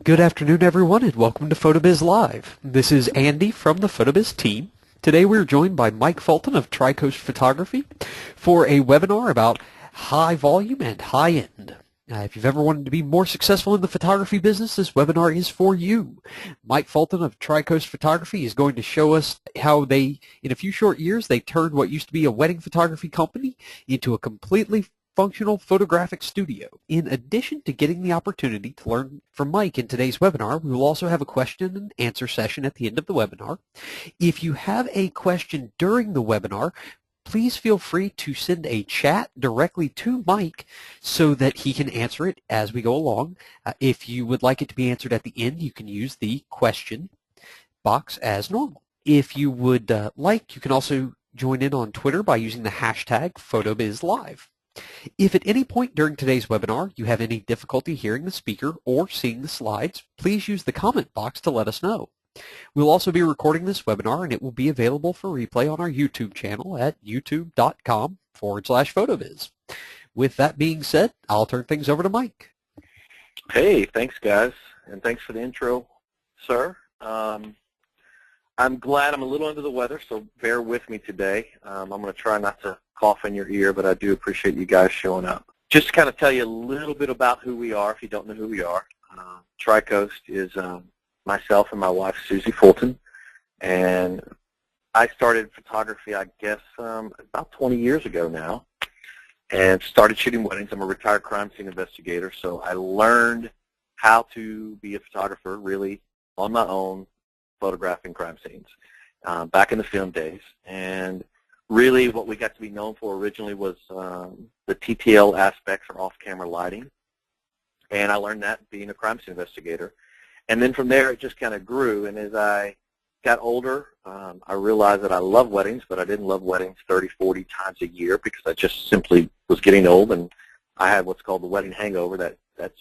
Good afternoon, everyone, and welcome to PhotoBiz Live. This is Andy from the PhotoBiz team. Today we're joined by Mike Fulton of TriCoast Photography for a webinar about high volume and high end. If you've ever wanted to be more successful in the photography business, this webinar is for you. Mike Fulton of TriCoast Photography is going to show us how in a few short years, they turned what used to be a wedding photography company into a completely functional photographic studio. In addition to getting the opportunity to learn from Mike in today's webinar, we will also have a question and answer session at the end of the webinar. If you have a question during the webinar, please feel free to send a chat directly to Mike so that he can answer it as we go along. If you would like it to be answered at the end, you can use the question box as normal. If you would you can also join in on Twitter by using the hashtag PhotoBizLive. If at any point during today's webinar you have any difficulty hearing the speaker or seeing the slides, please use the comment box to let us know. We'll also be recording this webinar, and it will be available for replay on our YouTube channel at youtube.com/photobiz. With that being said, I'll turn things over to Mike. Hey, thanks guys, and thanks for the intro, sir. I'm glad I'm a little under the weather, so bear with me today. I'm going to try not to cough in your ear, but I do appreciate you guys showing up. Just to kind of tell you a little bit about who we are, if you don't know who we are. TriCoast is myself and my wife, Susie Fulton, and I started photography, I guess, about 20 years ago now, and started shooting weddings. I'm a retired crime scene investigator, so I learned how to be a photographer really on my own, photographing crime scenes back in the film days. And really what we got to be known for originally was the TTL aspects, or off-camera lighting, and I learned that being a crime scene investigator. And then from there it just kind of grew, and as I got older, I realized that I love weddings, but I didn't love weddings 30, 40 times a year because I just simply was getting old, and I had what's called the wedding hangover, that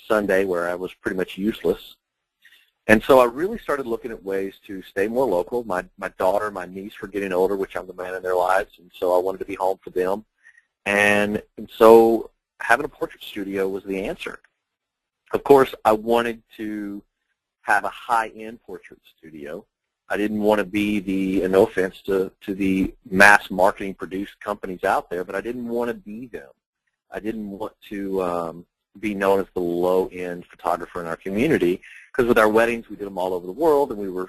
Sunday where I was pretty much useless. And so I really started looking at ways to stay more local. My daughter, my niece were getting older, which I'm the man in their lives, and so I wanted to be home for them. And so having a portrait studio was the answer. Of course, I wanted to have a high-end portrait studio. I didn't want to be the, and no offense to the mass marketing produced companies out there, but I didn't want to be them. I didn't want to be known as the low-end photographer in our community, because with our weddings, we did them all over the world, and we were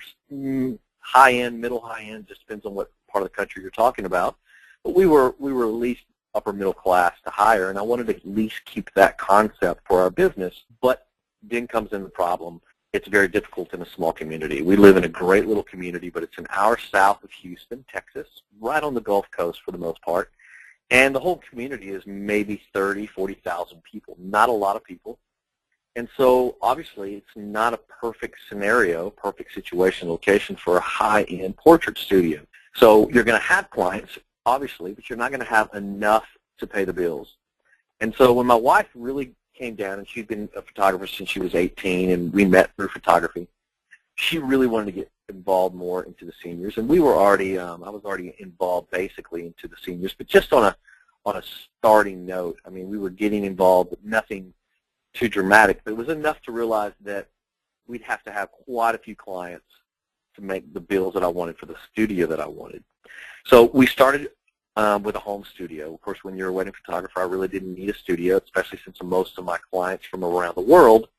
high-end, middle high-end, just depends on what part of the country you're talking about. But we were at least upper middle class to higher, and I wanted to at least keep that concept for our business. But then comes in the problem. It's very difficult in a small community. We live in a great little community, but it's an hour south of Houston, Texas, right on the Gulf Coast for the most part. And the whole community is maybe 30, 40,000 people, not a lot of people. And so obviously it's not a perfect scenario, perfect situation, location for a high-end portrait studio. So you're going to have clients, obviously, but you're not going to have enough to pay the bills. And so when my wife really came down, and she'd been a photographer since she was 18, and we met through photography, she really wanted to get involved more into the seniors. And we were already, I was already involved basically into the seniors, but just on a starting note. I mean, we were getting involved, but nothing too dramatic, but it was enough to realize that we'd have to have quite a few clients to make the bills that I wanted for the studio that I wanted. So we started with a home studio. Of course, when you're a wedding photographer, I really didn't need a studio, especially since most of my clients from around the world,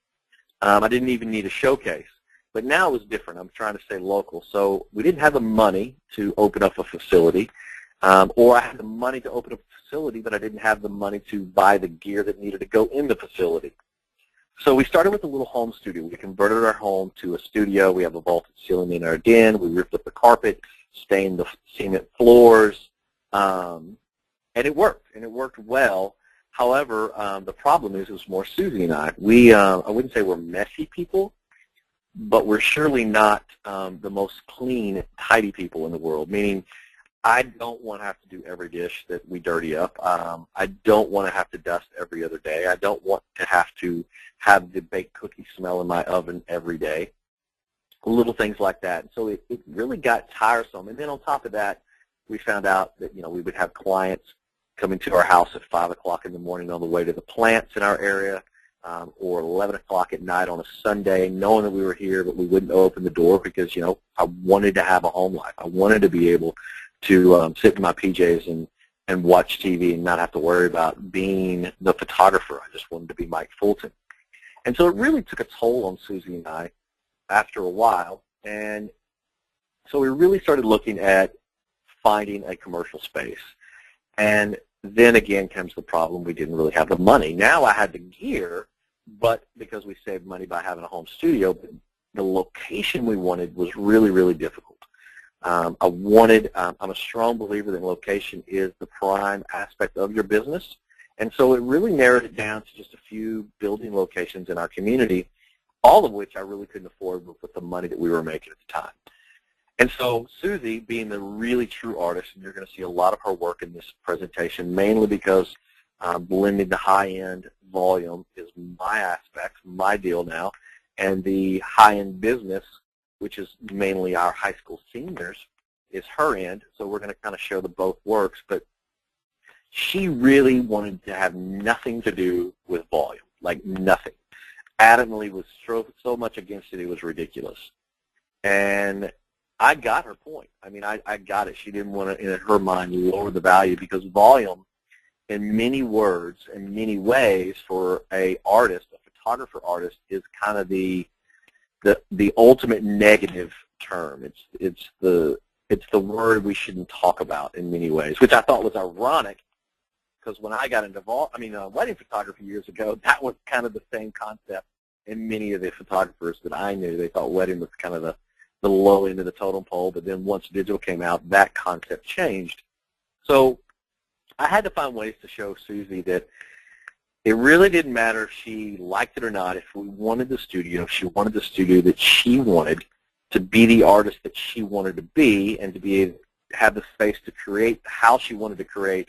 I didn't even need a showcase. But now it was different. I'm trying to stay local. So we didn't have the money to open up a facility, or I had the money to open up a facility, but I didn't have the money to buy the gear that needed to go in the facility. So we started with a little home studio. We converted our home to a studio. We have a vaulted ceiling in our den. We ripped up the carpet, stained the cement floors, and it worked, and it worked well. However, the problem is it was more Susie and I. I wouldn't say we're messy people, but we're surely not the most clean, tidy people in the world, meaning I don't want to have to do every dish that we dirty up. I don't want to have to dust every other day. I don't want to have the baked cookie smell in my oven every day, little things like that. So it really got tiresome. And then on top of that, we found out that, we would have clients coming to our house at 5 o'clock in the morning on the way to the plants in our area. or 11 o'clock at night on a Sunday, knowing that we were here, but we wouldn't open the door because, you know, I wanted to have a home life. I wanted to be able to sit in my PJs and watch TV and not have to worry about being the photographer. I just wanted to be Mike Fulton. And so it really took a toll on Susie and I after a while. And so we really started looking at finding a commercial space. And then again comes the problem, we didn't really have the money. Now I had the gear, but because we saved money by having a home studio, the location we wanted was really, really difficult. I'm a strong believer that location is the prime aspect of your business. And so it really narrowed it down to just a few building locations in our community, all of which I really couldn't afford with the money that we were making at the time. And so Susie, being the really true artist, and you're going to see a lot of her work in this presentation, mainly because blending the high-end volume is my aspect, my deal now, and the high-end business, which is mainly our high school seniors, is her end. So we're going to kind of show the both works. But she really wanted to have nothing to do with volume, like nothing. Adamantly was so much against it, it was ridiculous. And I got her point. I mean, I got it. She didn't want to, in her mind, lower the value because volume, in many words and many ways, for a artist, a photographer artist, is kind of the ultimate negative term. It's the word we shouldn't talk about in many ways, which I thought was ironic because when I got into wedding photography years ago, that was kind of the same concept. And many of the photographers that I knew, they thought wedding was kind of the low end of the totem pole, but then once digital came out, that concept changed. So I had to find ways to show Susie that it really didn't matter if she liked it or not. If we wanted the studio, if she wanted the studio that she wanted to be the artist that she wanted to be and to be able to have the space to create how she wanted to create,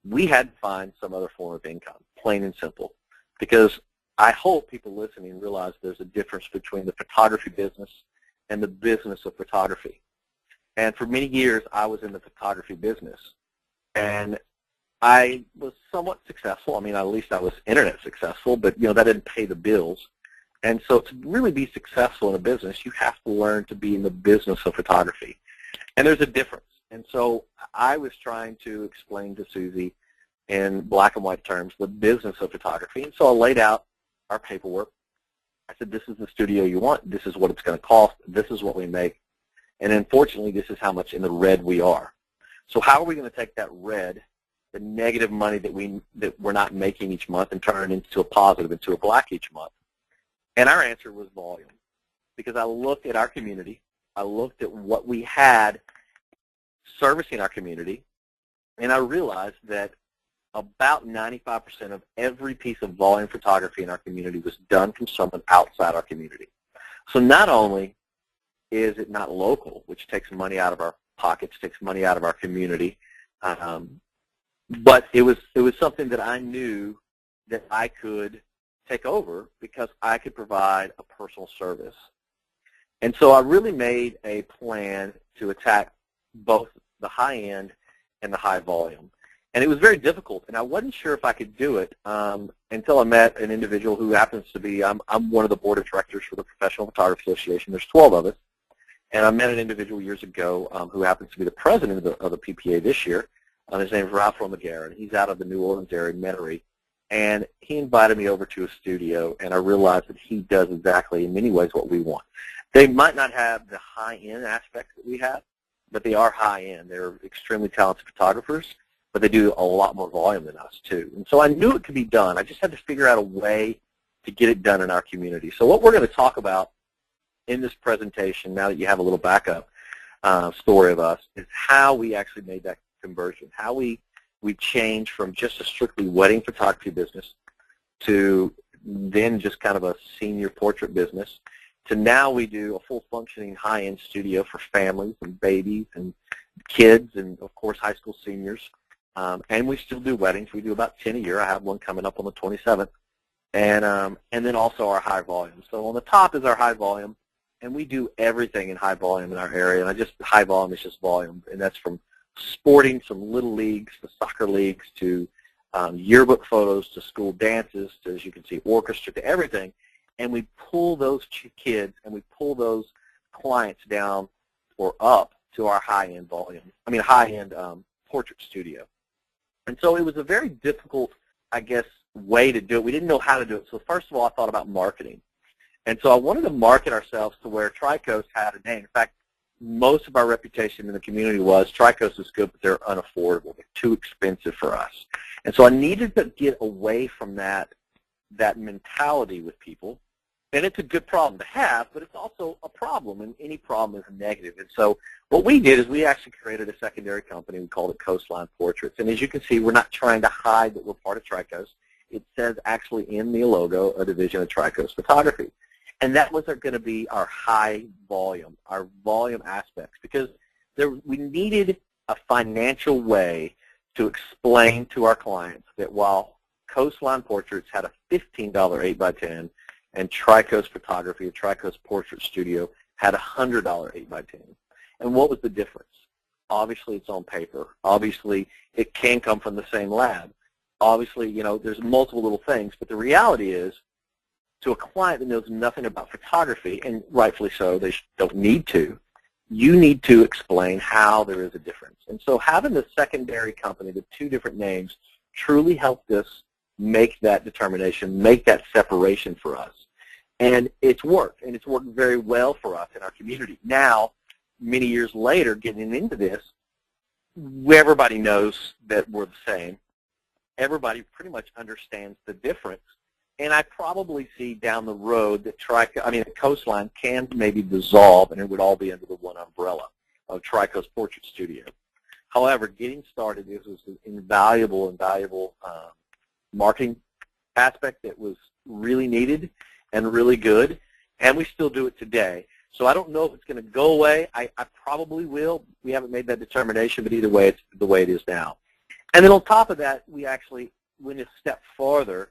we had to find some other form of income, plain and simple. Because I hope people listening realize there's a difference between the photography business and the business of photography. And for many years, I was in the photography business. And I was somewhat successful. I mean, at least I was internet successful, but, you know, that didn't pay the bills. And so to really be successful in a business, you have to learn to be in the business of photography. And there's a difference. And so I was trying to explain to Susie in black and white terms the business of photography. And so I laid out our paperwork. I said, this is the studio you want. This is what it's going to cost. This is what we make. And unfortunately, this is how much in the red we are. So how are we going to take that red, the negative money that we're not making each month, and turn it into a positive, into a black each month? And our answer was volume. Because I looked at our community. I looked at what we had servicing our community, and I realized that about 95% of every piece of volume photography in our community was done from someone outside our community. So not only is it not local, which takes money out of our pockets, takes money out of our community, but it was something that I knew that I could take over because I could provide a personal service. And so I really made a plan to attack both the high end and the high volume. And it was very difficult, and I wasn't sure if I could do it until I met an individual who happens to be, I'm one of the board of directors for the Professional Photography Association. There's 12 of us. And I met an individual years ago who happens to be the president of the PPA this year. His name is Ralph Romagara, and he's out of the New Orleans area, Metairie. And he invited me over to a studio, and I realized that he does exactly, in many ways, what we want. They might not have the high-end aspects that we have, but they are high-end. They're extremely talented photographers, but they do a lot more volume than us, too. And so I knew it could be done. I just had to figure out a way to get it done in our community. So what we're going to talk about in this presentation, now that you have a little backup story of us, is how we actually made that conversion, how we changed from just a strictly wedding photography business to then just kind of a senior portrait business to now we do a full functioning high-end studio for families and babies and kids and, of course, high school seniors. And we still do weddings. We do about 10 a year. I have one coming up on the 27th. And then also our high volume. So on the top is our high volume, and we do everything in high volume in our area. And high volume is just volume, and that's from sporting, some little leagues, to soccer leagues, to yearbook photos to school dances to, as you can see, orchestra to everything. And we pull those kids and we pull those clients down or up to our high-end high-end portrait studio. And so it was a very difficult, I guess, way to do it. We didn't know how to do it. So first of all, I thought about marketing. And so I wanted to market ourselves to where TriCoast had a name. In fact, most of our reputation in the community was TriCoast is good, but they're unaffordable. They're too expensive for us. And so I needed to get away from that mentality with people. And it's a good problem to have, but it's also a problem, and any problem is a negative. And so what we did is we actually created a secondary company. We called it Coastline Portraits. And as you can see, we're not trying to hide that we're part of TriCoast. It says actually in the logo, a division of TriCoast Photography. And that was going to be our high volume, our volume aspects, because we needed a financial way to explain to our clients that while Coastline Portraits had a $15 8x10 and TriCoast Photography, a TriCoast Portrait Studio, had a $100 8x10. And what was the difference? Obviously, it's on paper. Obviously, it can come from the same lab. Obviously, there's multiple little things, but the reality is, to a client that knows nothing about photography, and rightfully so, they don't need to, you need to explain how there is a difference. And so having the secondary company, the two different names, truly helped us make that determination, make that separation for us. And it's worked, and it's worked very well for us in our community. Now, many years later, getting into this, everybody knows that we're the same. Everybody pretty much understands the difference. And I probably see down the road that Coastline can maybe dissolve, and it would all be under the one umbrella of TriCoast Portrait Studio. However, getting started, this was an invaluable marketing aspect that was really needed and really good, and we still do it today. So I don't know if it's going to go away. I probably will. We haven't made that determination, but either way, it's the way it is now. And then on top of that, we actually went a step farther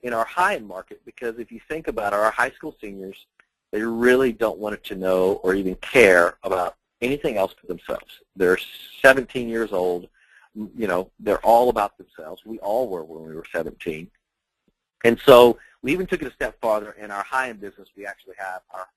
in our high-end market, because if you think about our high school seniors, they really don't want to know or even care about anything else but themselves. They're 17 years old. They're all about themselves. We all were when we were 17. And so we even took it a step farther. In our high-end business, we actually have our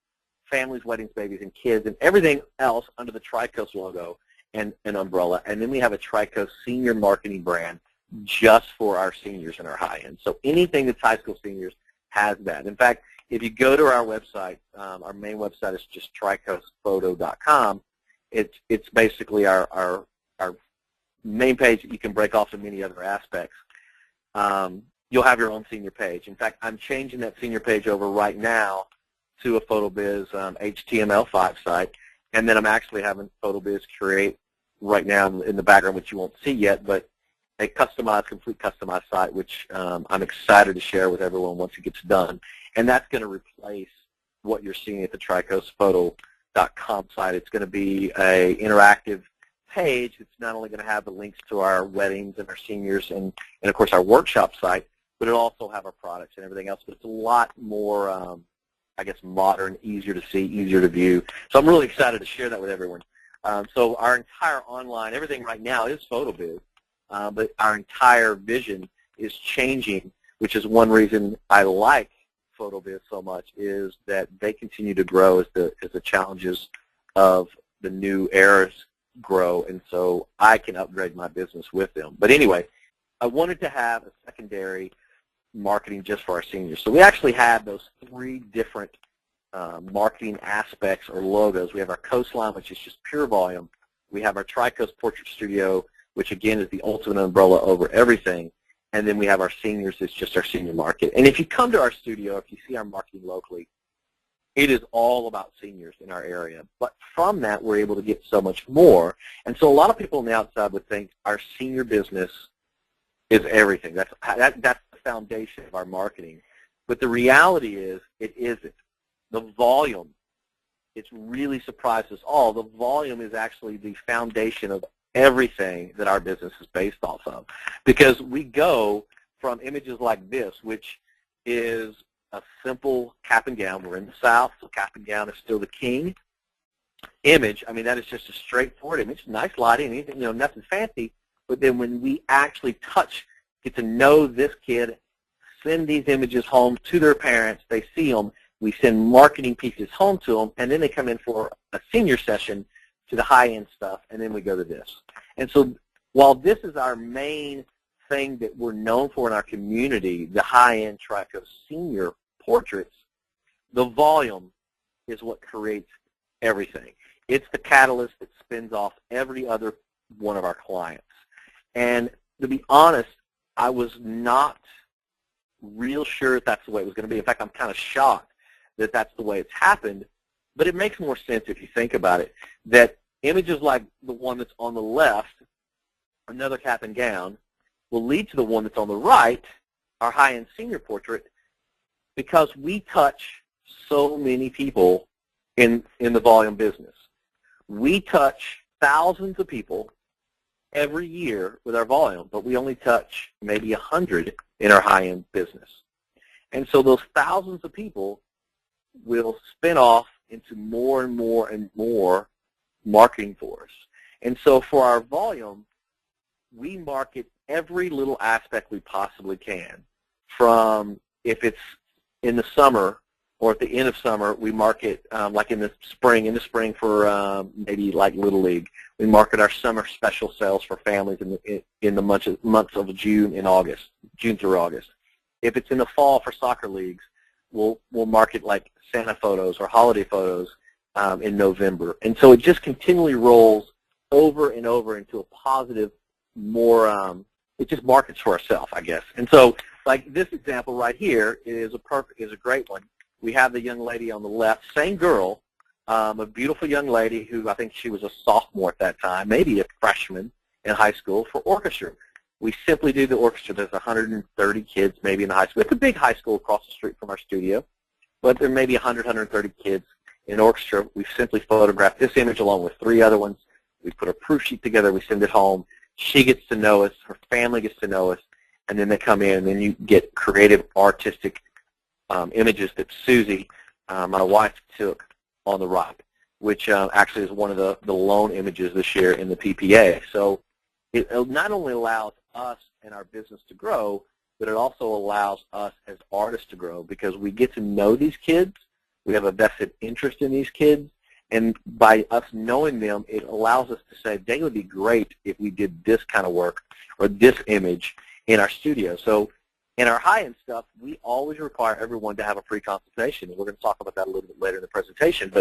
families, weddings, babies, and kids, and everything else under the TriCoast logo and an umbrella. And then we have a TriCoast senior marketing brand just for our seniors and our high-end. So anything that's high school seniors has that. In fact, if you go to our website, our main website is just tricoastphoto.com. It's basically our main page that you can break off to many other aspects. You'll have your own senior page. In fact, I'm changing that senior page over right now to a PhotoBiz HTML5 site, and then I'm actually having PhotoBiz create right now in the background, which you won't see yet, but a complete customized site, which I'm excited to share with everyone once it gets done. And that's going to replace what you're seeing at the tricoastphoto.com site. It's going to be an interactive page. It's not only going to have the links to our weddings and our seniors and of course, our workshop site, but it'll also have our products and everything else. But it's a lot more, modern, easier to see, easier to view. So I'm really excited to share that with everyone. So our entire online, everything right now is PhotoBiz. But our entire vision is changing, which is one reason I like PhotoBiz so much, is that they continue to grow as the challenges of the new eras grow, and so I can upgrade my business with them. But anyway, I wanted to have a secondary marketing just for our seniors. So we actually have those three different marketing aspects or logos. We have our Coastline, which is just pure volume. We have our TriCoast Portrait Studio, which again is the ultimate umbrella over everything. And then we have our seniors, it's just our senior market. And if you come to our studio, if you see our marketing locally, it is all about seniors in our area. But from that, we're able to get so much more. And so a lot of people on the outside would think our senior business is everything. That's the foundation of our marketing. But the reality is it isn't. The volume, it's really surprised us all. The volume is actually the foundation of everything that our business is based off of, because we go from images like this, which is a simple cap and gown. We're in the South, so cap and gown is still the king image. I mean, that is just a straightforward image, nice lighting, anything, nothing fancy. But then when we actually touch get to know this kid, send these images home to their parents. They see them. We send marketing pieces home to them, and then they come in for a senior session to the high-end stuff, and then we go to this. And so while this is our main thing that we're known for in our community, the high-end TriCoast senior portraits, the volume is what creates everything. It's the catalyst that spins off every other one of our clients. And to be honest, I was not real sure if that's the way it was going to be. In fact, I'm kind of shocked that that's the way it's happened, but it makes more sense if you think about it, that images like the one that's on the left, another cap and gown, will lead to the one that's on the right, our high-end senior portrait, because we touch so many people in the volume business. We touch thousands of people every year with our volume, but we only touch maybe 100 in our high-end business. And so those thousands of people will spin off into more and more and more marketing for us. And so for our volume, we market every little aspect we possibly can. From if it's in the summer or at the end of summer, we market like in the spring for maybe like Little League. We market our summer special sales for families in the months of June through August. If it's in the fall for soccer leagues, we'll market like Santa photos or holiday photos in November. And so it just continually rolls over and over into a positive, more, it just markets for itself, I guess. And so like this example right here is a great one. We have the young lady on the left, same girl, a beautiful young lady who I think she was a sophomore at that time, maybe a freshman in high school for orchestra. We simply do the orchestra. There's 130 kids maybe in the high school. It's a big high school across the street from our studio, but there may be 100, 130 kids in orchestra. We've simply photographed this image along with 3 other ones. We put a proof sheet together. We send it home. She gets to know us. Her family gets to know us. And then they come in, and then you get creative, artistic images that Susie, my wife, took on the right, which actually is one of the lone images this year in the PPA. So it not only allows us and our business to grow, but it also allows us as artists to grow because we get to know these kids. We have a vested interest in these kids. And by us knowing them, it allows us to say, they would be great if we did this kind of work or this image in our studio. So in our high-end stuff, we always require everyone to have a pre-consultation. And we're going to talk about that a little bit later in the presentation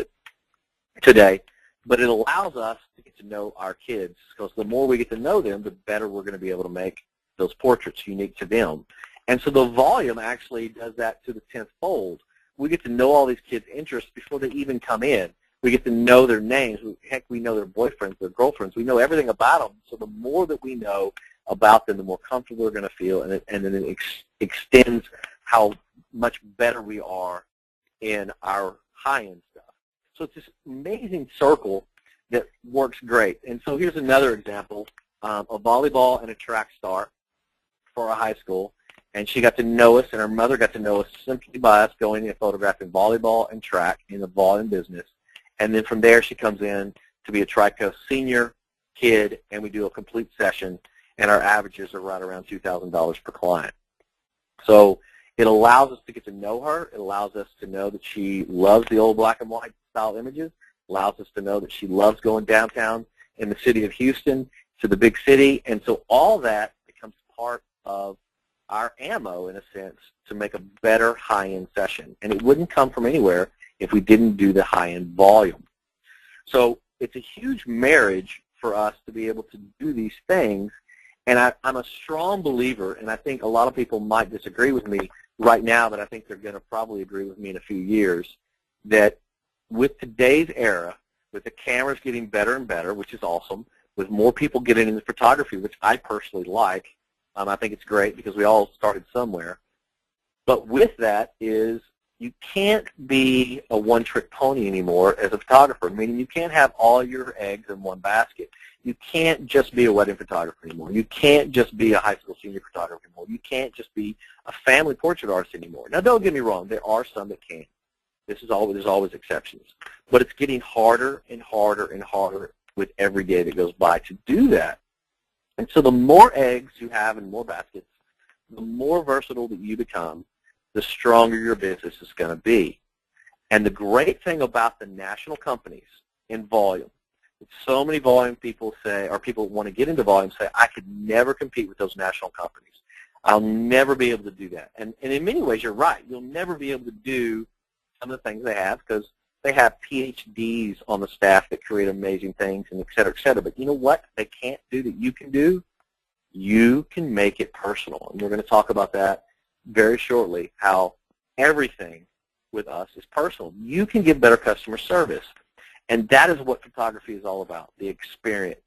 today. But it allows us to get to know our kids because the more we get to know them, the better we're going to be able to make those portraits unique to them. And so the volume actually does that to the 10th fold. We get to know all these kids' interests before they even come in. We get to know their names. Heck, we know their boyfriends, their girlfriends. We know everything about them. So the more that we know about them, the more comfortable we're going to feel, and then it extends how much better we are in our high-end stuff. So it's this amazing circle that works great. And so here's another example, a volleyball and a track star for our high school. And she got to know us, and her mother got to know us simply by us going and photographing volleyball and track in the volume business. And then from there, she comes in to be a TriCoast senior kid, and we do a complete session, and our averages are right around $2,000 per client. So it allows us to get to know her. It allows us to know that she loves the old black and white style images. It allows us to know that she loves going downtown in the city of Houston to the big city. And so all that becomes part of our ammo, in a sense, to make a better high-end session. And it wouldn't come from anywhere if we didn't do the high-end volume. So it's a huge marriage for us to be able to do these things. And I'm a strong believer, and I think a lot of people might disagree with me right now, but I think they're going to probably agree with me in a few years, that with today's era, with the cameras getting better and better, which is awesome, with more people getting into photography, which I personally like, I think it's great because we all started somewhere. But with that is you can't be a one-trick pony anymore as a photographer, meaning you can't have all your eggs in one basket. You can't just be a wedding photographer anymore. You can't just be a high school senior photographer anymore. You can't just be a family portrait artist anymore. Now, don't get me wrong. There are some that can. There's always exceptions. But it's getting harder and harder and harder with every day that goes by to do that. And so the more eggs you have in more baskets, the more versatile that you become, the stronger your business is going to be. And the great thing about the national companies in volume, so many volume people say, or people want to get into volume say, I could never compete with those national companies. I'll never be able to do that. And in many ways, you're right. You'll never be able to do some of the things they have because they have PhDs on the staff that create amazing things and et cetera, et cetera. But you know what they can't do that you can do? You can make it personal. And we're going to talk about that very shortly, how everything with us is personal. You can give better customer service. And that is what photography is all about, the experience.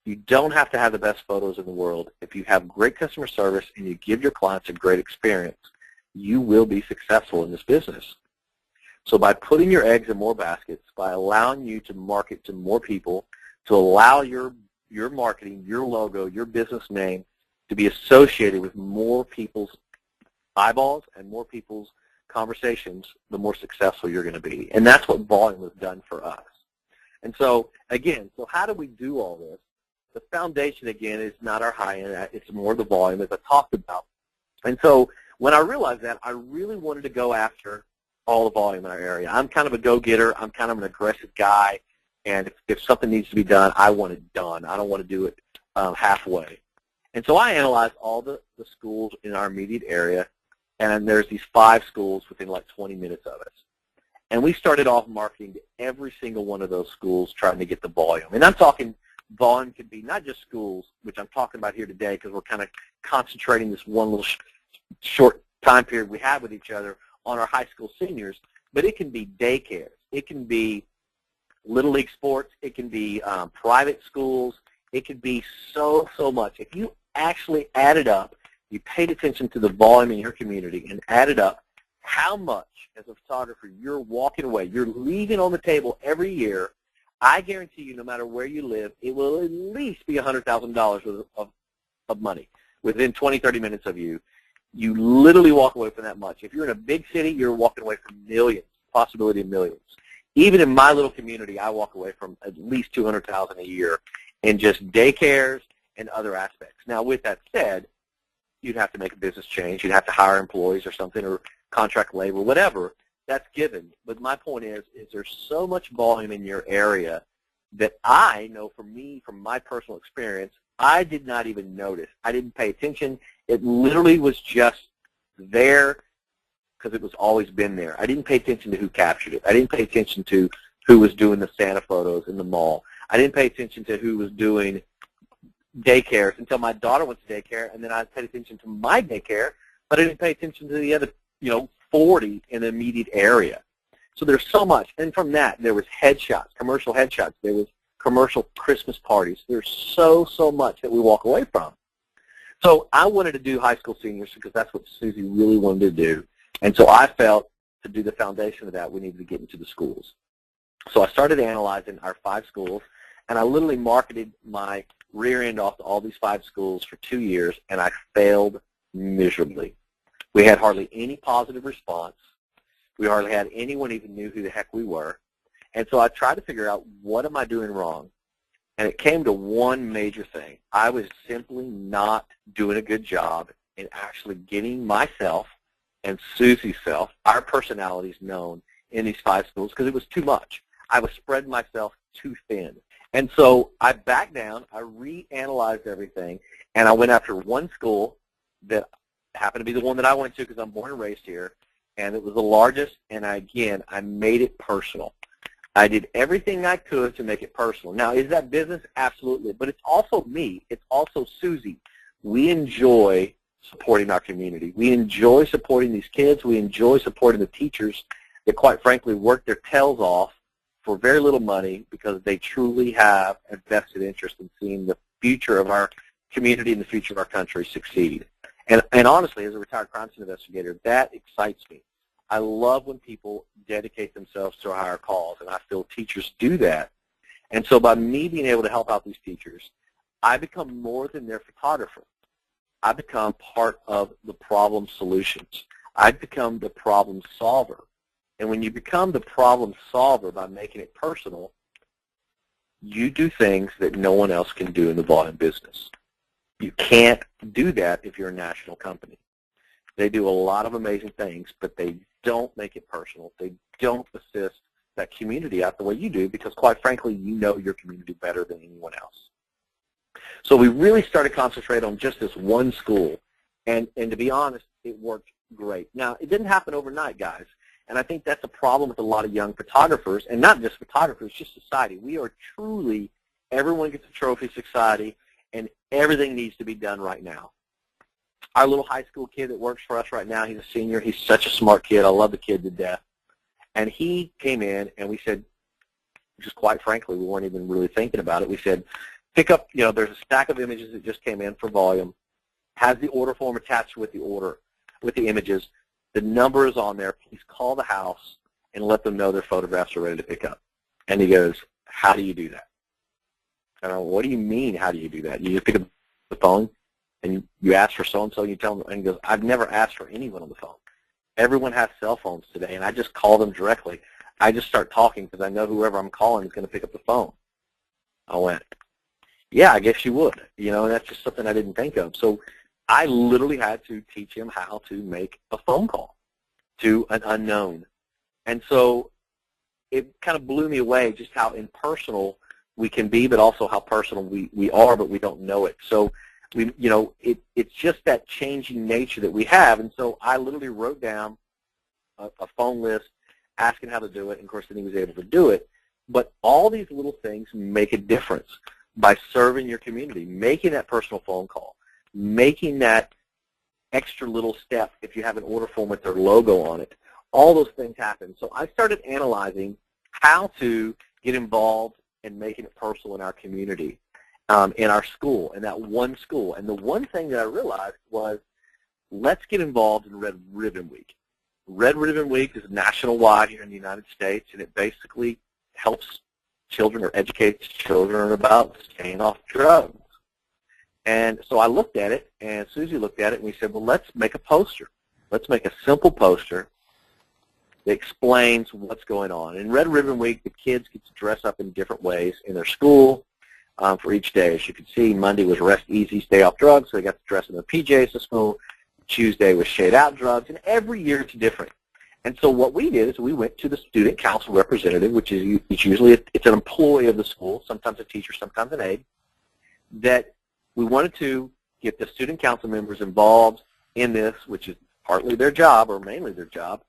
You don't have to have the best photos in the world. If you have great customer service and you give your clients a great experience, you will be successful in this business. So by putting your eggs in more baskets, by allowing you to market to more people, to allow your marketing, your logo, your business name to be associated with more people's eyeballs and more people's conversations, the more successful you're going to be. And that's what volume has done for us. And so, again, so how do we do all this? The foundation, again, is not our high end. It's more the volume, as I talked about. And so when I realized that, I really wanted to go after all the volume in our area. I'm kind of a go-getter. I'm kind of an aggressive guy. And if something needs to be done, I want it done. I don't want to do it halfway. And so I analyzed all the schools in our immediate area, and there's these 5 schools within like 20 minutes of us. And we started off marketing to every single one of those schools trying to get the volume. And I'm talking volume could be not just schools, which I'm talking about here today because we're kind of concentrating this one little short time period we have with each other on our high school seniors, but it can be daycares. It can be Little League sports. It can be private schools. It could be so much. If you actually added up, you paid attention to the volume in your community and added up how much as a photographer you're walking away, you're leaving on the table every year, I guarantee you no matter where you live, it will at least be $100,000 of money within 20, 30 minutes of you. You literally walk away from that much. If you're in a big city, you're walking away from millions, possibility of millions. Even in my little community, I walk away from at least $200,000 a year in just daycares and other aspects. Now, with that said, you'd have to make a business change. You'd have to hire employees or something or contract labor, whatever. That's given. But my point is there's so much volume in your area that I know from my personal experience, I did not even notice. I didn't pay attention. It literally was just there because it was always been there. I didn't pay attention to who captured it. I didn't pay attention to who was doing the Santa photos in the mall. I didn't pay attention to who was doing daycares until my daughter went to daycare, and then I paid attention to my daycare, but I didn't pay attention to the other, 40 in the immediate area. So there's so much. And from that, there was headshots, commercial headshots. There was commercial Christmas parties. There's so much that we walk away from. So I wanted to do high school seniors because that's what Susie really wanted to do. And so I felt to do the foundation of that, we needed to get into the schools. So I started analyzing our 5 schools, and I literally marketed my rear end off to all these 5 schools for 2 years, and I failed miserably. We had hardly any positive response. We hardly had anyone even knew who the heck we were. And so I tried to figure out, what am I doing wrong? And it came to one major thing. I was simply not doing a good job in actually getting myself and Susie's self, our personalities, known in these 5 schools because it was too much. I was spreading myself too thin. And so I backed down, I reanalyzed everything, and I went after one school that happened to be the one that I went to because I'm born and raised here, and it was the largest, and I made it personal. I did everything I could to make it personal. Now, is that business? Absolutely. But it's also me. It's also Susie. We enjoy supporting our community. We enjoy supporting these kids. We enjoy supporting the teachers that, quite frankly, work their tails off for very little money because they truly have a vested interest in seeing the future of our community and the future of our country succeed. And honestly, as a retired crime scene investigator, that excites me. I love when people dedicate themselves to a higher cause, and I feel teachers do that. And so by me being able to help out these teachers, I become more than their photographer. I become part of the problem solutions. I become the problem solver. And when you become the problem solver by making it personal, you do things that no one else can do in the volume business. You can't do that if you're a national company. They do a lot of amazing things, but they don't make it personal. They don't assist that community out the way you do because, quite frankly, you know your community better than anyone else. So we really started concentrating on just this one school, and to be honest, it worked great. Now, it didn't happen overnight, guys, and I think that's a problem with a lot of young photographers, and not just photographers, just society. We are truly, everyone gets a trophy society, and everything needs to be done right now. Our little high school kid that works for us right now, he's a senior. He's such a smart kid. I love the kid to death. And he came in, and we said, just quite frankly, we weren't even really thinking about it. We said, pick up, there's a stack of images that just came in for volume, has the order form attached with the order, with the images. The number is on there. Please call the house and let them know their photographs are ready to pick up. And he goes, how do you do that? And I go, what do you mean, how do you do that? You just pick up the phone and you ask for so-and-so, and you tell them, and he goes, I've never asked for anyone on the phone. Everyone has cell phones today, and I just call them directly. I just start talking because I know whoever I'm calling is going to pick up the phone. I went, yeah, I guess you would. And that's just something I didn't think of. So I literally had to teach him how to make a phone call to an unknown. And so it kind of blew me away just how impersonal we can be, but also how personal we are, but we don't know it. So it's just that changing nature that we have. And so I literally wrote down a phone list, asking how to do it, and of course then he was able to do it. But all these little things make a difference by serving your community, making that personal phone call, making that extra little step if you have an order form with their logo on it. All those things happen. So I started analyzing how to get involved and making it personal in our community, in our school, in that one school. And the one thing that I realized was, let's get involved in Red Ribbon Week. Red Ribbon Week is national-wide here in the United States, and it basically helps children or educates children about staying off drugs. And so I looked at it, and Susie looked at it, and we said, well, let's make a poster. Let's make a simple poster that explains what's going on. In Red Ribbon Week, the kids get to dress up in different ways in their school for each day. As you can see, Monday was rest easy, stay off drugs, so they got to dress in their PJs to school. Tuesday was shade out drugs, and every year it's different. And so what we did is we went to the student council representative, which is usually it's an employee of the school, sometimes a teacher, sometimes an aide, that we wanted to get the student council members involved in this, which is partly their job or mainly their job.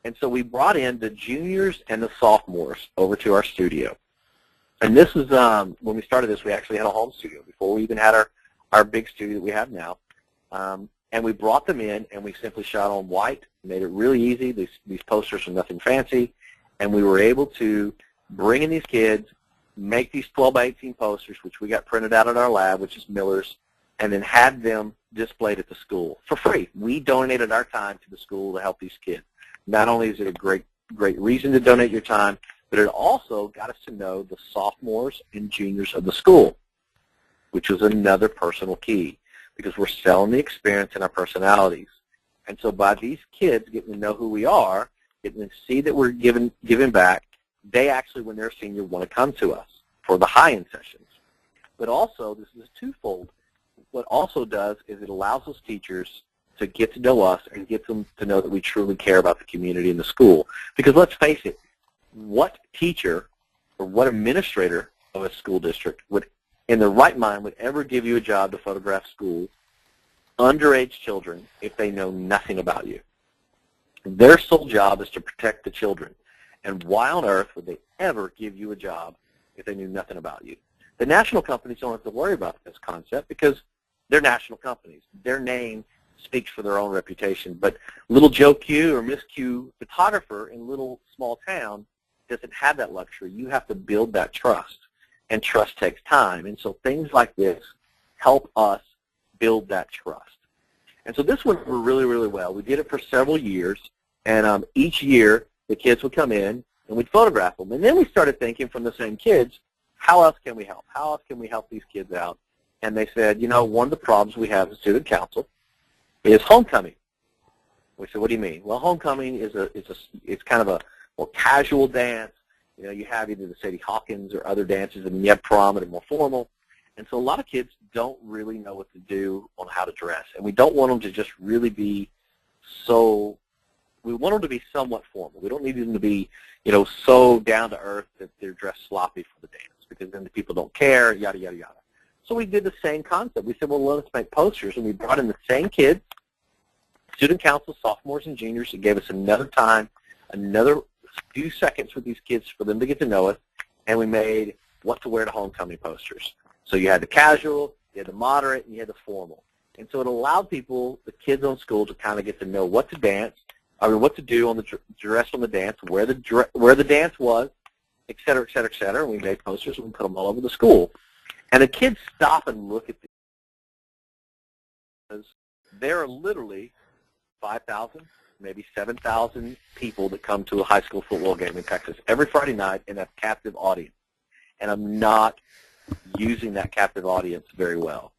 And so we brought in the juniors and the sophomores over to our studio. And this is, when we started this, we actually had a home studio before we even had our big studio that we have now. And we brought them in, and we simply shot on white, made it really easy. These posters are nothing fancy. And we were able to bring in these kids, make these 12 by 18 posters, which we got printed out at our lab, which is Miller's, and then had them displayed at the school for free. We donated our time to the school to help these kids. Not only is it a great reason to donate your time, but it also got us to know the sophomores and juniors of the school, which was another personal key, because we're selling the experience and our personalities. And so by these kids getting to know who we are, getting to see that we're giving back, they actually, when they're senior, want to come to us for the high-end sessions. But also, this is twofold. What also does is it allows those teachers to get to know us and get them to know that we truly care about the community and the school. Because let's face it, what teacher or what administrator of a school district would, in their right mind, would ever give you a job to photograph schools, underage children, if they know nothing about you? Their sole job is to protect the children. And why on earth would they ever give you a job if they knew nothing about you? The national companies don't have to worry about this concept because they're national companies. Their name speaks for their own reputation. But little Joe Q or Miss Q photographer in little small town doesn't have that luxury. You have to build that trust, and trust takes time. And so things like this help us build that trust. And so this went really, really well. We did it for several years, and each year the kids would come in and we'd photograph them. And then we started thinking from the same kids, how else can we help? How else can we help these kids out? And they said, one of the problems we have as student council is homecoming. We said, what do you mean? Well, homecoming it's kind of a more casual dance. You have either the Sadie Hawkins or other dances, and then you have prom that are more formal. And so a lot of kids don't really know what to do on how to dress. And we don't want them to just really be we want them to be somewhat formal. We don't need them to be, so down to earth that they're dressed sloppy for the dance, because then the people don't care, yada, yada, yada. So we did the same concept. We said, well, let's make posters, and we brought in the same kids, student council, sophomores and juniors. It gave us another few seconds with these kids for them to get to know us, and we made what to wear to homecoming posters. So you had the casual, you had the moderate, and you had the formal. And so it allowed people, the kids on school, to kind of get to know what to what to do on the dress on the dance, where the dance was, et cetera, et cetera, et cetera. And we made posters and we put them all over the school. And the kids stop and look at these. There are literally 5,000, maybe 7,000 people that come to a high school football game in Texas every Friday night in a captive audience. And I'm not using that captive audience very well.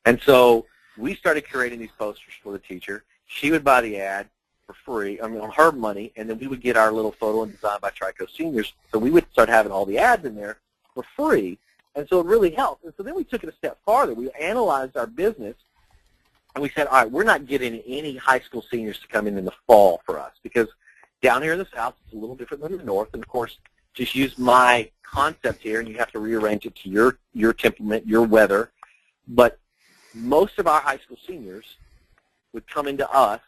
And so we started creating these posters for the teacher. She would buy the ad for free, on her money, and then we would get our little photo and design by TriCoast seniors. So we would start having all the ads in there for free, and so it really helped. And so then we took it a step farther. We analyzed our business, and we said, all right, we're not getting any high school seniors to come in the fall for us, because down here in the South, it's a little different than the North, and of course, just use my concept here, and you have to rearrange it to your temperament, your weather. But most of our high school seniors would come into us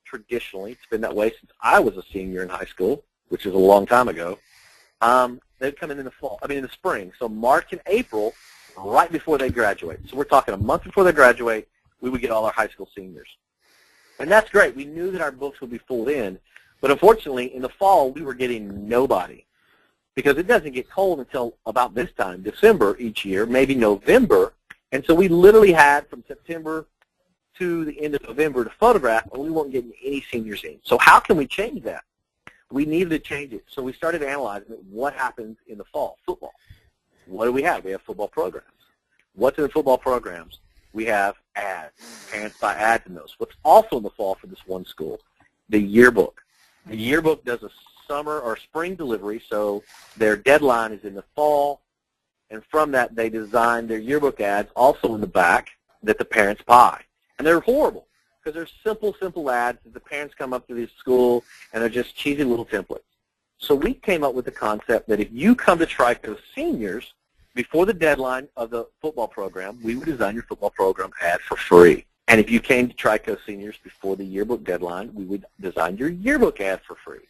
traditionally. It's been that way since I was a senior in high school, which is a long time ago. They'd come in the spring. So March and April, right before they graduate. So we're talking a month before they graduate, we would get all our high school seniors. And that's great. We knew that our books would be full in, but unfortunately, in the fall, we were getting nobody, because it doesn't get cold until about this time, December each year, maybe November. And so we literally had from September to the end of November to photograph, and we weren't getting any seniors in. So how can we change that? We needed to change it. So we started analyzing what happens in the fall. Football. What do we have? We have football programs. What's in the football programs? We have ads. Parents buy ads in those. What's also in the fall for this one school? The yearbook. The yearbook does a summer or spring delivery, so their deadline is in the fall, and from that they design their yearbook ads also in the back that the parents buy. And they're horrible, because they're simple ads that the parents come up to this school, and they're just cheesy little templates. So we came up with the concept that if you come to TriCoast seniors before the deadline of the football program, we would design your football program ad for free. And if you came to TriCoast seniors before the yearbook deadline, we would design your yearbook ad for free.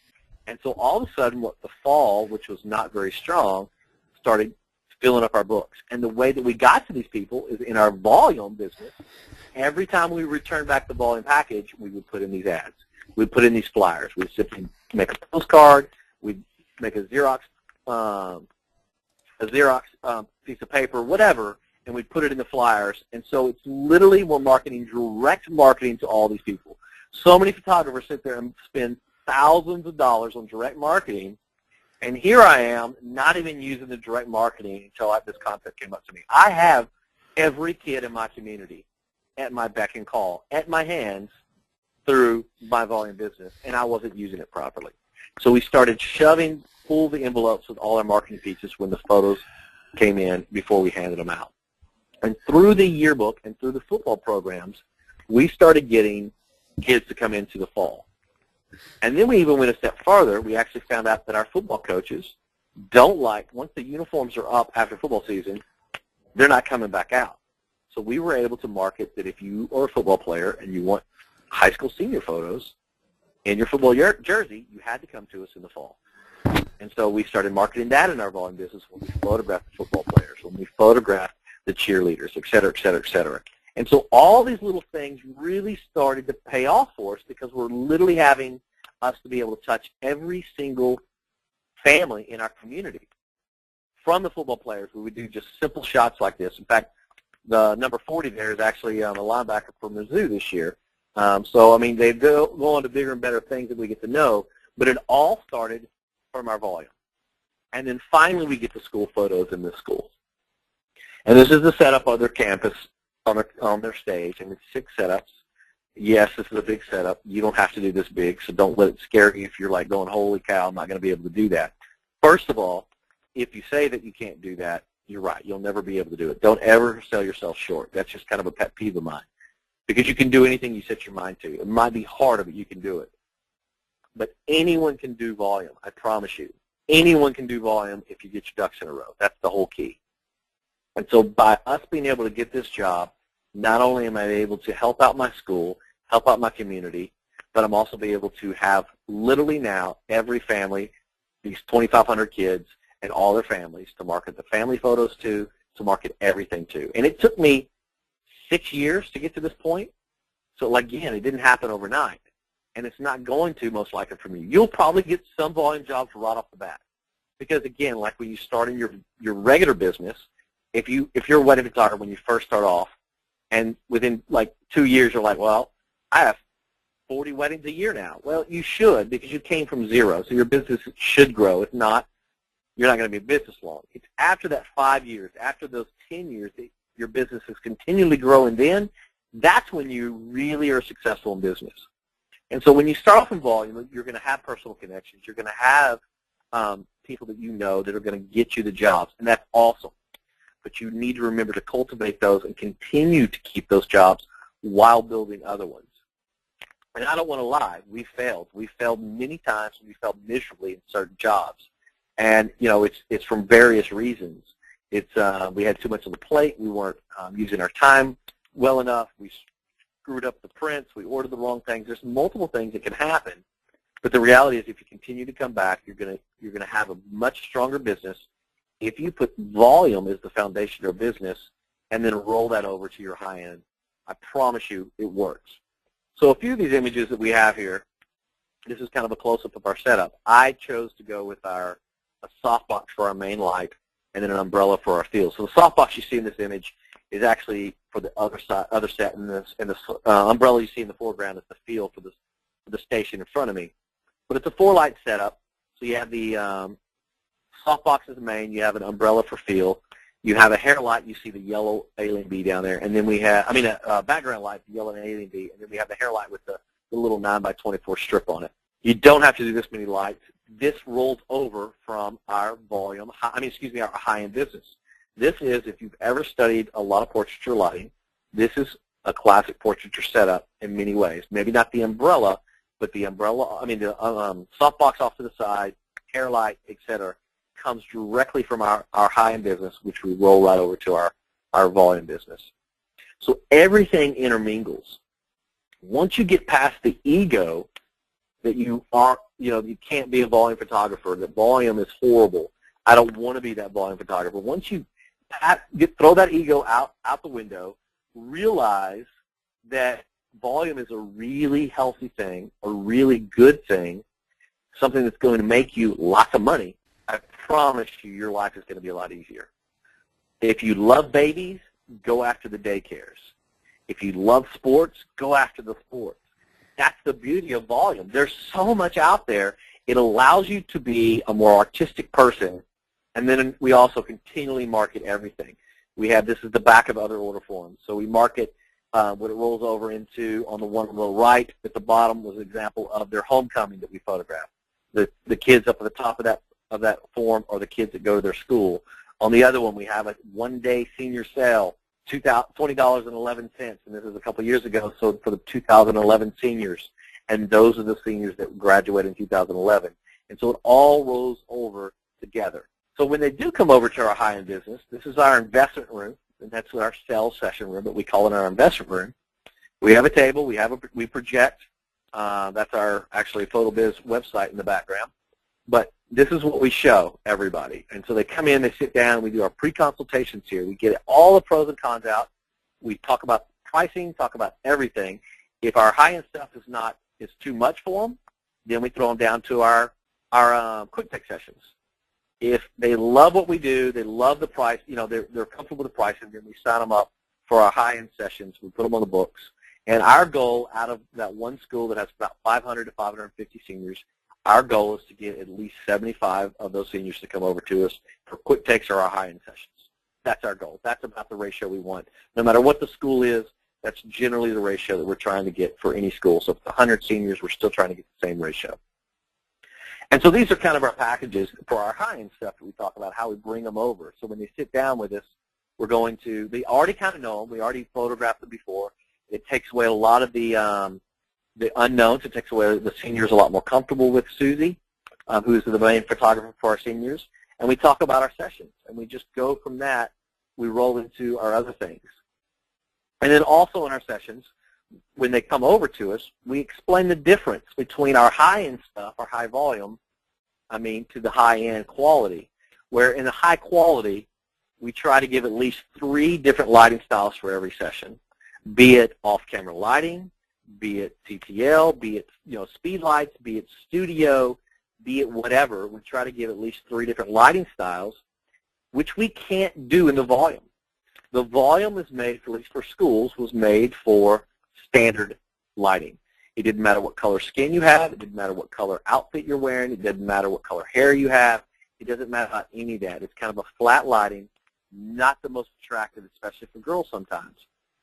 And so all of a sudden, the fall, which was not very strong, started filling up our books. And the way that we got to these people is in our volume business. Every time we returned back the volume package, we would put in these ads. We'd put in these flyers. We'd simply make a postcard. We'd make a Xerox piece of paper, whatever, and we'd put it in the flyers. And so it's literally we're marketing, direct marketing to all these people. So many photographers sit there and spend thousands of dollars on direct marketing, and here I am not even using the direct marketing until this concept came up to me. I have every kid in my community at my beck and call, at my hands, through my volume business, and I wasn't using it properly. So we started shoving full the envelopes with all our marketing pieces when the photos came in before we handed them out. And through the yearbook and through the football programs, we started getting kids to come into the fall. And then we even went a step farther. We actually found out that our football coaches don't like, once the uniforms are up after football season, they're not coming back out. So we were able to market that if you are a football player and you want high school senior photos in your football jersey, you had to come to us in the fall. And so we started marketing that in our volume business when we photographed the football players, when we photographed the cheerleaders, et cetera, et cetera, et cetera. And so all these little things really started to pay off for us, because we're literally having us to be able to touch every single family in our community. From the football players, we would do just simple shots like this. In fact, the number 40 there is actually a linebacker for Mizzou this year. So, I mean, they go on to bigger and better things that we get to know, but it all started from our volume. And then finally we get the school photos in the schools. And this is the setup of their campus on their stage, and it's 6 setups. Yes, this is a big setup. You don't have to do this big, so don't let it scare you if you're like going, holy cow, I'm not going to be able to do that. First of all, if you say that you can't do that, you're right. You'll never be able to do it. Don't ever sell yourself short. That's just kind of a pet peeve of mine. Because you can do anything you set your mind to. It might be harder, but you can do it. But anyone can do volume, I promise you. Anyone can do volume if you get your ducks in a row. That's the whole key. And so by us being able to get this job, not only am I able to help out my school, help out my community, but I'm also be able to have literally now every family, these 2,500 kids and all their families, to market the family photos to market everything to. And it took me 6 years to get to this point. So again, it didn't happen overnight. And it's not going to, most likely, from you. You'll probably get some volume jobs right off the bat. Because again, like when you start in your regular business, if you're a wedding photographer when you first start off, and within like 2 years you're like, well, I have 40 weddings a year now. Well, you should, because you came from zero, so your business should grow. If not, you're not going to be in business long. It's after that 5 years, after those 10 years, that your business is continually growing. Then that's when you really are successful in business. And so when you start off in volume, you're going to have personal connections. You're going to have people that you know that are going to get you the jobs, and that's awesome. But you need to remember to cultivate those and continue to keep those jobs while building other ones. And I don't want to lie. We failed. We failed many times, and we failed miserably in certain jobs. And, you know, it's from various reasons. It's we had too much on the plate. We weren't using our time well enough. We screwed up the prints. We ordered the wrong things. There's multiple things that can happen. But the reality is, if you continue to come back, you're gonna have a much stronger business if you put volume as the foundation of your business and then roll that over to your high end. I promise you, it works. So a few of these images that we have here, this is kind of a close-up of our setup. I chose to go with a softbox for our main light and then an umbrella for our field. So the softbox you see in this image is actually for the other set, and the umbrella you see in the foreground is the field for the station in front of me. But it's a 4-light setup. So you have the softbox as the main. You have an umbrella for field. You have a hair light. You see the yellow alien bee down there, and then we have, a background light, the yellow alien bee, and then we have the hair light with the little 9x24 strip on it. You don't have to do this many lights. This rolls over from our volume, our high-end business. This is, if you've ever studied a lot of portraiture lighting, this is a classic portraiture setup in many ways. Maybe not the umbrella, but the softbox off to the side, hair light, etc., comes directly from our high-end business, which we roll right over to our volume business. So everything intermingles. Once you get past the ego that you can't be a volume photographer, that volume is horrible, I don't want to be that volume photographer. Once you throw that ego out the window, realize that volume is a really healthy thing, a really good thing, something that's going to make you lots of money, I promise you your life is going to be a lot easier. If you love babies, go after the daycares. If you love sports, go after the sports. That's the beauty of volume. There's so much out there. It allows you to be a more artistic person, and then we also continually market everything. This is the back of other order forms. So we market what it rolls over into. On the one on the right at the bottom was an example of their homecoming that we photographed. The kids up at the top of that form are the kids that go to their school. On the other one, we have a one-day senior sale, $20.11, and this is a couple years ago, so for the 2011 seniors, and those are the seniors that graduated in 2011. And so it all rolls over together. So when they do come over to our high-end business, this is our investment room, and that's our sales session room, but we call it our investment room. We have a table, we project. That's our actually PhotoBiz website in the background. But this is what we show everybody. And so they come in, they sit down, we do our pre-consultations here. We get all the pros and cons out. We talk about pricing, talk about everything. If our high-end stuff is too much for them, then we throw them down to our quick take sessions. If they love what we do, they love the price, they're comfortable with the price, and then we sign them up for our high-end sessions. We put them on the books. And our goal out of that one school that has about 500 to 550 seniors, our goal is to get at least 75 of those seniors to come over to us for quick takes or our high-end sessions. That's our goal. That's about the ratio we want. No matter what the school is, that's generally the ratio that we're trying to get for any school. So if it's 100 seniors, we're still trying to get the same ratio. And so these are kind of our packages for our high-end stuff that we talk about, how we bring them over. So when they sit down with us, we're going to, they already kind of know them. We already photographed them before. It takes away a lot of the unknowns. It takes away the seniors a lot more comfortable with Susie, who's the main photographer for our seniors. And we talk about our sessions. And we just go from that. We roll into our other things. And then also in our sessions, when they come over to us, we explain the difference between our high-end stuff, our high volume, to the high-end quality, where in the high quality, we try to give at least 3 different lighting styles for every session, be it off-camera lighting, be it TTL, be it speed lights, be it studio, be it whatever. We try to give at least 3 different lighting styles, which we can't do in the volume. The volume is made, at least for schools, was made for standard lighting. It didn't matter what color skin you have. It didn't matter what color outfit you're wearing. It didn't matter what color hair you have. It doesn't matter about any of that. It's kind of a flat lighting, not the most attractive, especially for girls sometimes.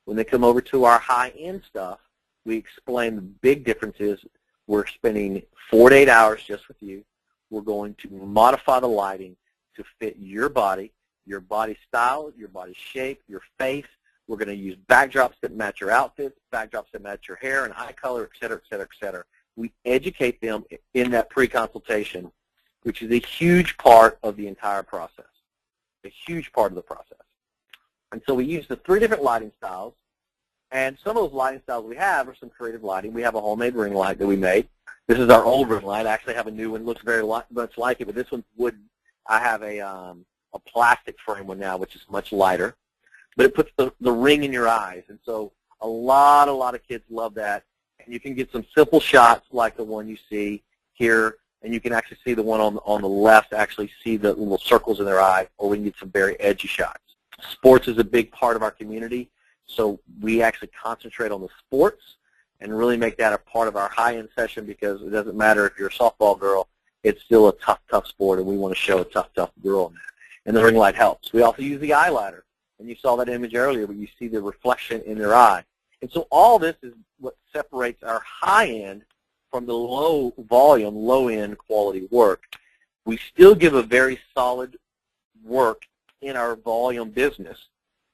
When they come over to our high-end stuff, we explain the big differences. We're spending 4 to 8 hours just with you. We're going to modify the lighting to fit your body style, your body shape, your face. We're going to use backdrops that match your outfits, backdrops that match your hair and eye color, et cetera, et cetera, et cetera. We educate them in that pre-consultation, which is a huge part of the entire process, a huge part of the process. And so we use the 3 different lighting styles, and some of those lighting styles we have are some creative lighting. We have a homemade ring light that we made. This is our old ring light. I actually have a new one. It looks very much like it, but this one's wooden. I have a plastic frame one now, which is much lighter. But it puts the ring in your eyes. And so a lot of kids love that. And you can get some simple shots like the one you see here, and you can actually see the one on the left, actually see the little circles in their eye, or we can get some very edgy shots. Sports is a big part of our community, so we actually concentrate on the sports and really make that a part of our high-end session, because it doesn't matter if you're a softball girl, it's still a tough sport, and we want to show a tough girl in that. And the ring light helps. We also use the eyeliner. And you saw that image earlier, but you see the reflection in their eye. And so all this is what separates our high-end from the low-volume, low-end quality work. We still give a very solid work in our volume business,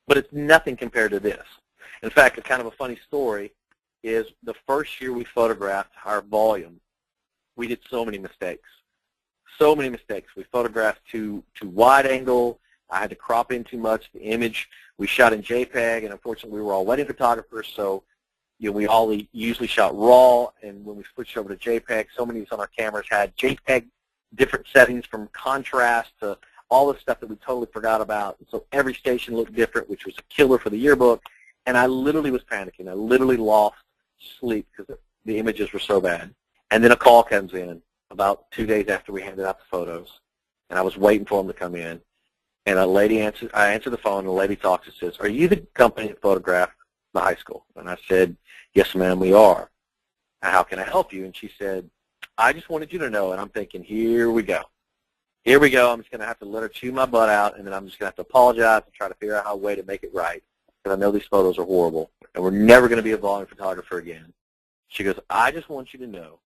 but it's nothing compared to this. In fact, a kind of a funny story is the first year we photographed our volume, we did so many mistakes. So many mistakes. We photographed too wide angle. I had to crop in too much. The image, we shot in JPEG, and unfortunately we were all wedding photographers, so we all usually shot RAW, and when we switched over to JPEG, so many of us on our cameras had JPEG, different settings from contrast to all the stuff that we totally forgot about. And so every station looked different, which was a killer for the yearbook, and I literally was panicking. I literally lost sleep because the images were so bad. And then a call comes in about 2 days after we handed out the photos, and I was waiting for them to come in. And a lady answered, I answered the phone, and the lady talks and says, "Are you the company that photographed the high school?" And I said, "Yes, ma'am, we are. How can I help you?" And she said, "I just wanted you to know." And I'm thinking, here we go. Here we go. I'm just going to have to let her chew my butt out, and then I'm just going to have to apologize and try to figure out a way to make it right, because I know these photos are horrible, and we're never going to be a volume photographer again. She goes, "I just want you to know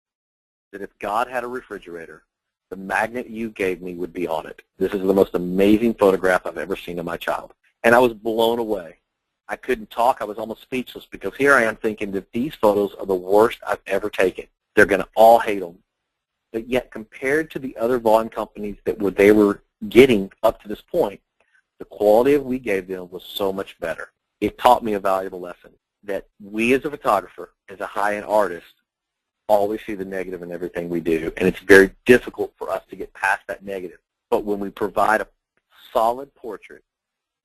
that if God had a refrigerator, the magnet you gave me would be on it. This is the most amazing photograph I've ever seen of my child." And I was blown away. I couldn't talk. I was almost speechless, because here I am thinking that these photos are the worst I've ever taken. They're going to all hate them. But yet, compared to the other volume companies that they were getting up to this point, the quality of we gave them was so much better. It taught me a valuable lesson, that we as a photographer, as a high-end artist, always see the negative in everything we do, and it's very difficult for us to get past that negative. But when we provide a solid portrait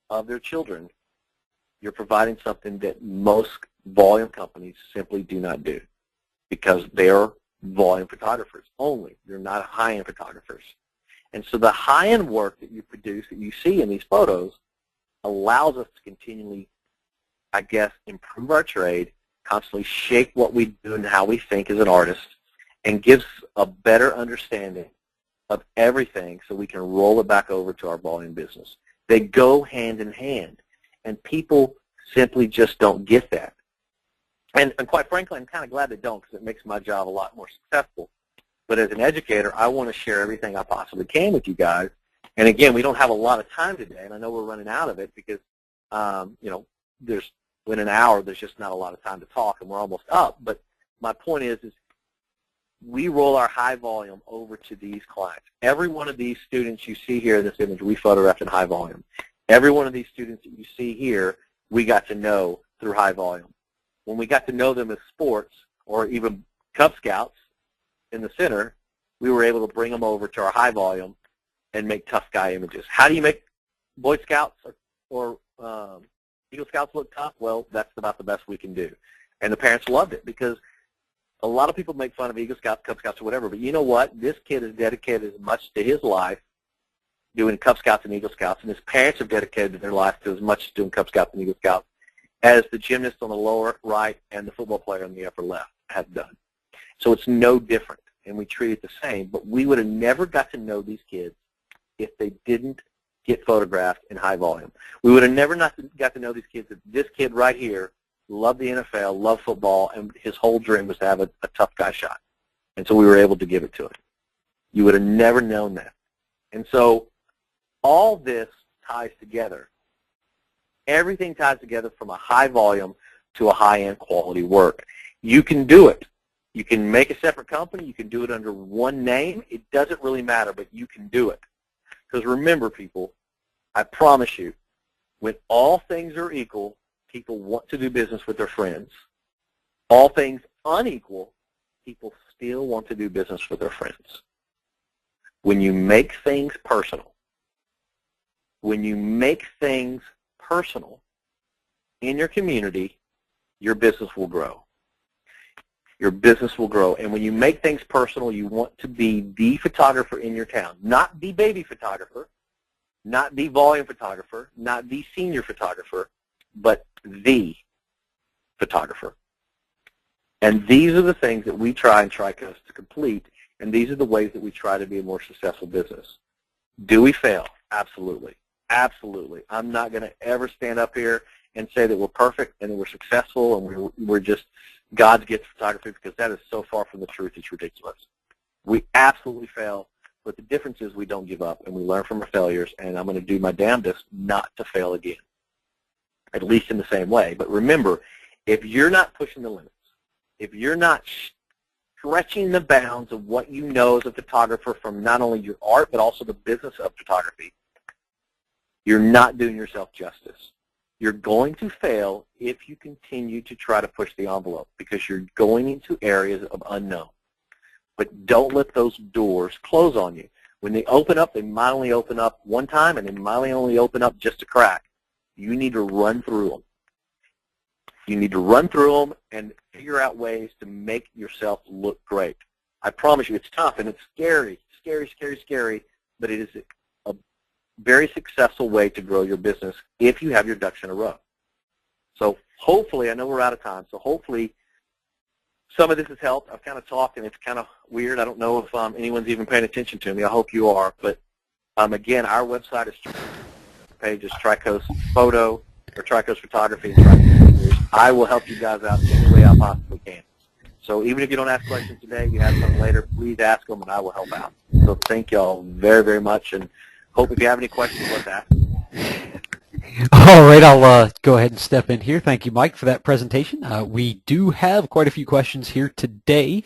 of their children, you're providing something that most volume companies simply do not do, because they're volume photographers only. They're not high-end photographers. And so the high-end work that you produce, that you see in these photos, allows us to continually, I guess, improve our trade, constantly shape what we do and how we think as an artist, and gives a better understanding of everything, so we can roll it back over to our volume business. They go hand in hand, and people simply just don't get that. And quite frankly, I'm kind of glad they don't, because it makes my job a lot more successful. But as an educator, I want to share everything I possibly can with you guys. And again, we don't have a lot of time today, and I know we're running out of it because, in an hour, there's just not a lot of time to talk, and we're almost up. But my point is we roll our high volume over to these clients. Every one of these students you see here in this image, we photographed in high volume. Every one of these students that you see here, we got to know through high volume. When we got to know them as sports or even Cub Scouts in the center, we were able to bring them over to our high volume and make tough guy images. How do you make Boy Scouts or Eagle Scouts look tough? Well, that's about the best we can do. And the parents loved it because a lot of people make fun of Eagle Scouts, Cub Scouts, or whatever, but you know what? This kid is dedicated as much to his life doing Cub Scouts and Eagle Scouts, and his parents have dedicated their life to as much doing Cub Scouts and Eagle Scouts as the gymnast on the lower right and the football player on the upper left have done. So it's no different, and we treat it the same, but we would have never got to know these kids if they didn't get photographed in high volume. We would have never got to know these kids if this kid right here loved the NFL, loved football, and his whole dream was to have a tough guy shot. And so we were able to give it to him. You would have never known that. And so all this ties together. Everything ties together from a high volume to a high-end quality work. You can do it. You can make a separate company. You can do it under one name. It doesn't really matter, but you can do it. Because remember, people, I promise you, when all things are equal, people want to do business with their friends. All things unequal, people still want to do business with their friends. When you make things personal, in your community, your business will grow. Your business will grow. And when you make things personal, you want to be the photographer in your town, not the baby photographer, not the volume photographer, not the senior photographer, but the photographer. And these are the things that we try in TriCoast to complete, and these are the ways that we try to be a more successful business. Do we fail? Absolutely. Absolutely. I'm not going to ever stand up here and say that we're perfect and that we're successful and we're just God's gift to photography, because that is so far from the truth, it's ridiculous. We absolutely fail, but the difference is we don't give up and we learn from our failures, and I'm going to do my damnedest not to fail again, at least in the same way. But remember, if you're not pushing the limits, if you're not stretching the bounds of what you know as a photographer from not only your art but also the business of photography, you're not doing yourself justice. You're going to fail if you continue to try to push the envelope, because you're going into areas of unknown. But don't let those doors close on you. When they open up, they might only open up one time, and they might only open up just a crack. You need to run through them. You need to run through them and figure out ways to make yourself look great. I promise you, it's tough and it's scary, but it is a very successful way to grow your business if you have your ducks in a row. So hopefully, I know we're out of time, so hopefully some of this has helped. I've kind of talked, and it's kind of weird. I don't know if anyone's even paying attention to me. I hope you are. But, again, our website is TriCoast Photo or TriCoast Photography and TriCoast News. I will help you guys out any way I possibly can. So even if you don't ask questions today, you have some later, please ask them, and I will help out. So thank you all very, very much, and hope if you have any questions, let's ask them. All right, I'll go ahead and step in here. Thank you, Mike, for that presentation. We do have quite a few questions here today,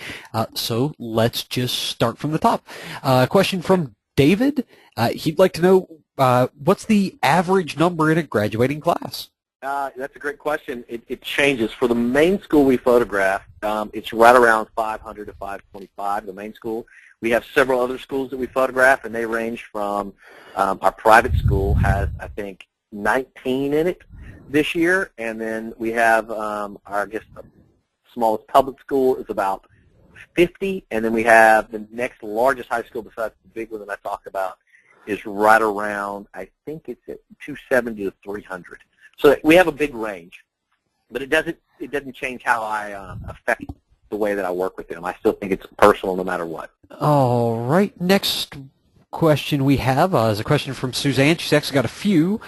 so let's just start from the top. Question from David. He'd like to know what's the average number in a graduating class? That's a great question. It changes. For the main school we photograph, it's right around 500 to 525, the main school. We have several other schools that we photograph, and they range from our private school has, I think, 19 in it this year, and then we have the smallest public school is about 50, and then we have the next largest high school besides the big one that I talked about is right around, I think it's at 270 to 300. So we have a big range, but it doesn't change how I affect the way that I work with them. I still think it's personal no matter what. All right, next question we have is a question from Suzanne. She's actually got a few.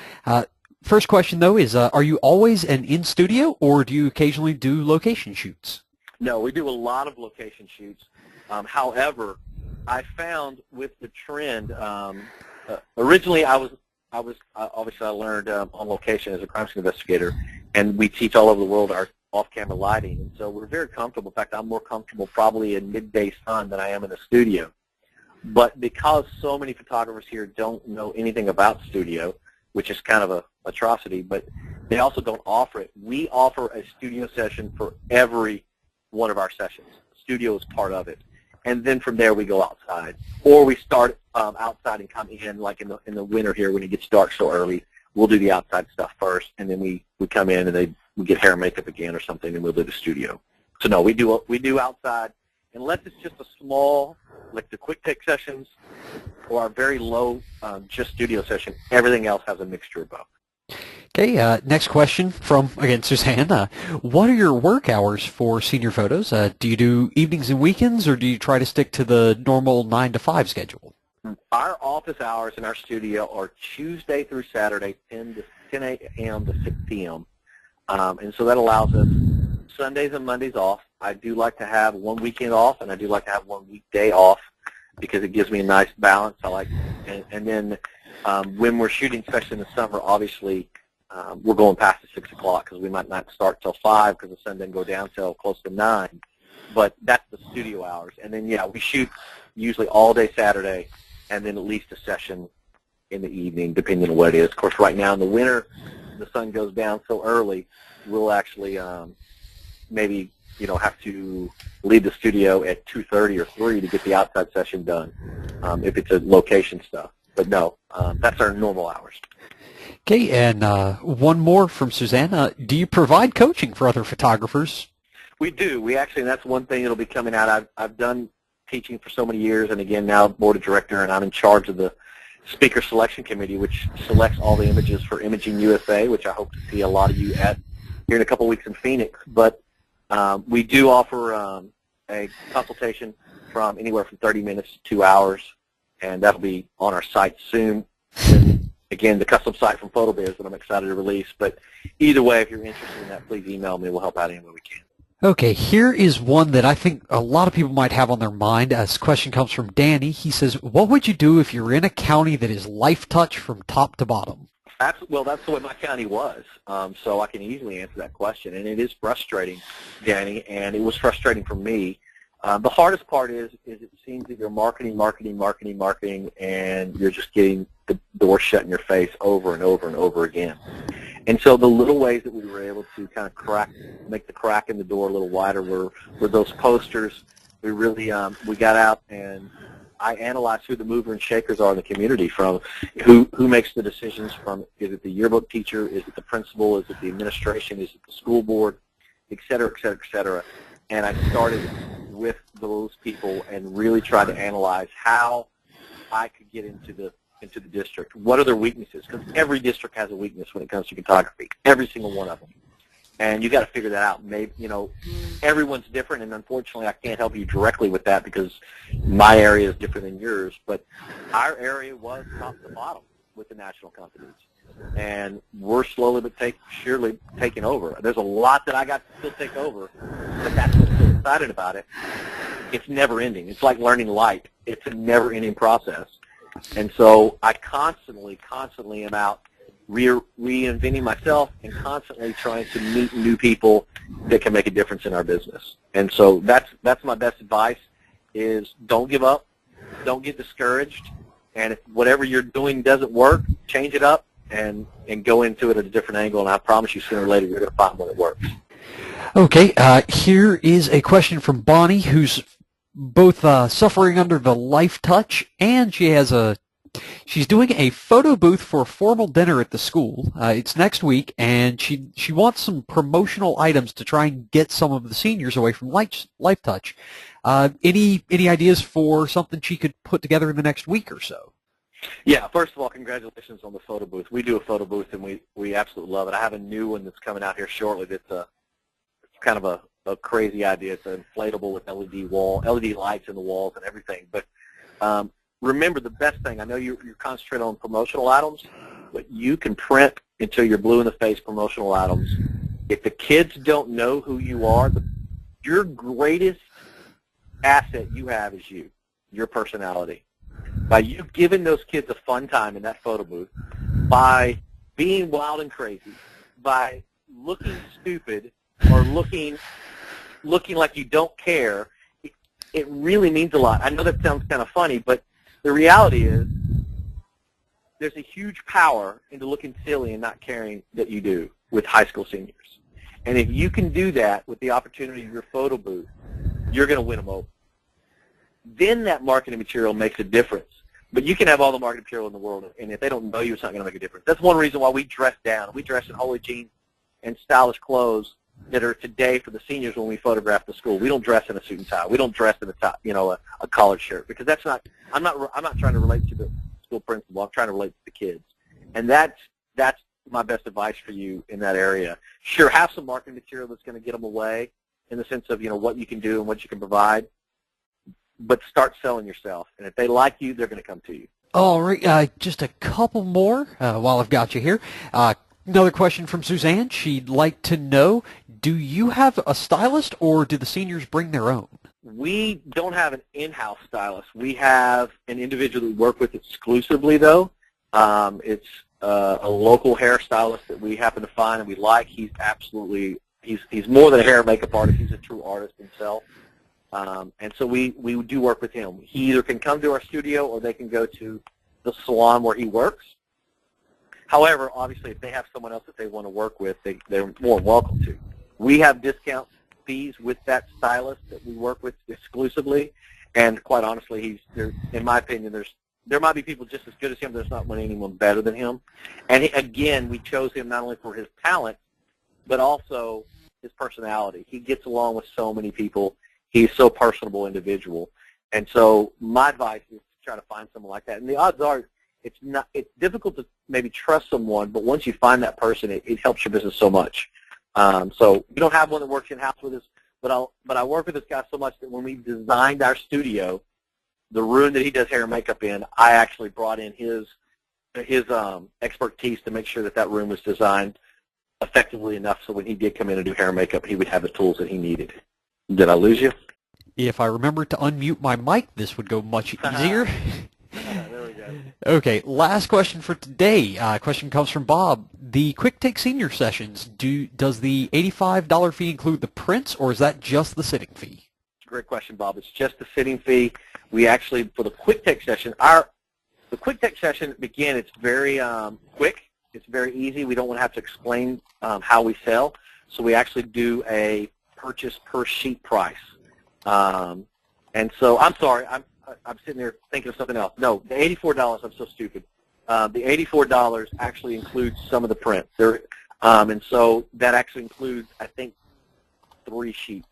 First question, though, is are you always an in-studio, or do you occasionally do location shoots? No, we do a lot of location shoots. However, I found with the trend, originally obviously I learned on location as a crime scene investigator, and we teach all over the world our off-camera lighting, and so we're very comfortable. In fact, I'm more comfortable probably in midday sun than I am in the studio. But because so many photographers here don't know anything about studio, which is kind of a atrocity, but they also don't offer it, we offer a studio session for every one of our sessions. Studio is part of it. And then from there we go outside. Or we start outside and come in, like in the winter here when it gets dark so early. We'll do the outside stuff first, and then we come in and we get hair and makeup again or something, and we'll do the studio. So no, we do outside, unless it's just a small, like the quick take sessions or our very low just studio session. Everything else has a mixture of both. Okay, next question from, again, Suzanne. What are your work hours for senior photos? Do you do evenings and weekends, or do you try to stick to the normal 9 to 5 schedule? Our office hours in our studio are Tuesday through Saturday, 10 a.m. to 6 p.m. And so that allows us Sundays and Mondays off. I do like to have one weekend off, and I do like to have one weekday off because it gives me a nice balance. And then when we're shooting, especially in the summer, obviously we're going past the 6 o'clock because we might not start till 5 because the sun doesn't go down till close to 9. But that's the studio hours. And then, yeah, we shoot usually all day Saturday and then at least a session in the evening, depending on what it is. Of course, right now in the winter, the sun goes down so early, we'll actually maybe have to leave the studio at 2:30 or 3 to get the outside session done if it's a location stuff. But no, that's our normal hours. Okay, and one more from Susanna. Do you provide coaching for other photographers? We do. We actually, and that's one thing that'll be coming out. I've done teaching for so many years, and again, now board of director, and I'm in charge of the speaker selection committee, which selects all the images for Imaging USA, which I hope to see a lot of you at here in a couple weeks in Phoenix. But we do offer a consultation from anywhere from 30 minutes to 2 hours, and that'll be on our site soon. And again, the custom site from PhotoBiz that I'm excited to release. But either way, if you're interested in that, please email me. We'll help out any way we can. Okay, here is one that I think a lot of people might have on their mind. This question comes from Danny. He says, what would you do if you're in a county that is life touch from top to bottom? Well, that's the way my county was, so I can easily answer that question. And it is frustrating, Danny, and it was frustrating for me. The hardest part is it seems that you're marketing, and you're just getting the door shut in your face over and over and over again. And so the little ways that we were able to kind of make the crack in the door a little wider were those posters. We really we got out and I analyzed who the mover and shakers are in the community, from who makes the decisions, from is it the yearbook teacher, is it the principal, is it the administration, is it the school board, et cetera, et cetera, et cetera. And I started with those people and really tried to analyze how I could get into the district. What are their weaknesses? Because every district has a weakness when it comes to photography, every single one of them. And you got to figure that out. Maybe, everyone's different, and unfortunately I can't help you directly with that because my area is different than yours. But our area was top to bottom with the national companies, and we're slowly but surely taking over. There's a lot that I got to still take over, but that's what's so excited about it. It's never ending. It's like learning light. It's a never-ending process. And so I constantly am out reinventing myself and constantly trying to meet new people that can make a difference in our business. And so that's my best advice is don't give up, don't get discouraged, and if whatever you're doing doesn't work, change it up and go into it at a different angle, and I promise you sooner or later you're going to find one that works. Okay, here is a question from Bonnie, who's both suffering under the life touch, and she's doing a photo booth for a formal dinner at the school. It's next week, and she wants some promotional items to try and get some of the seniors away from life touch. Any ideas for something she could put together in the next week or so? Yeah, first of all, congratulations on the photo booth. We do a photo booth, and we absolutely love it. I have a new one that's coming out here shortly that's kind of a crazy idea. It's an inflatable with LED lights in the walls and everything. But remember, the best thing, I know you're concentrating on promotional items, but you can print until you're blue in the face promotional items. If the kids don't know who you are, your greatest asset you have is you, your personality. By you giving those kids a fun time in that photo booth, by being wild and crazy, by looking stupid or looking like you don't care, it really means a lot. I know that sounds kind of funny, but the reality is there's a huge power into looking silly and not caring that you do with high school seniors. And if you can do that with the opportunity of your photo booth, you're going to win them over. Then that marketing material makes a difference. But you can have all the marketing material in the world, and if they don't know you, it's not going to make a difference. That's one reason why we dress down. We dress in holy jeans and stylish clothes that are today for the seniors when we photograph the school. We don't dress in a suit and tie. We don't dress in a collared shirt, because that's not. I'm not trying to relate to the school principal. I'm trying to relate to the kids, and that's my best advice for you in that area. Sure, have some marketing material that's going to get them away in the sense of what you can do and what you can provide, but start selling yourself. And if they like you, they're going to come to you. All right, just a couple more while I've got you here. Another question from Suzanne. She'd like to know, do you have a stylist or do the seniors bring their own? We don't have an in-house stylist. We have an individual we work with exclusively, though. It's a local hairstylist that we happen to find and we like. He's more than a hair and makeup artist. He's a true artist himself. And so we do work with him. He either can come to our studio or they can go to the salon where he works. However, obviously, if they have someone else that they want to work with, they're more welcome to. We have discount fees with that stylist that we work with exclusively, and quite honestly, in my opinion, there might be people just as good as him. There's not anyone better than him. And again, we chose him not only for his talent, but also his personality. He gets along with so many people. He's so personable individual. And so my advice is to try to find someone like that. And the odds are it's difficult to maybe trust someone, but once you find that person, it helps your business so much. So we don't have one that works in-house with us, but I work with this guy so much that when we designed our studio, the room that he does hair and makeup in, I actually brought in his expertise to make sure that room was designed effectively enough so when he did come in and do hair and makeup, he would have the tools that he needed. Did I lose you? If I remember to unmute my mic, this would go much easier. There we go. Okay, last question for today. Question comes from Bob. The Quick Take Senior Sessions, does the $85 fee include the prints, or is that just the sitting fee? Great question, Bob. It's just the sitting fee. We actually, for the Quick Take session, the Quick Take session, again, it's very quick. It's very easy. We don't want to have to explain how we sell. So we actually do a purchase per sheet price. And so, I'm sorry, I'm sitting there thinking of something else. No, the $84, I'm so stupid. The $84 actually includes some of the print. And so that actually includes, I think, 3 sheets,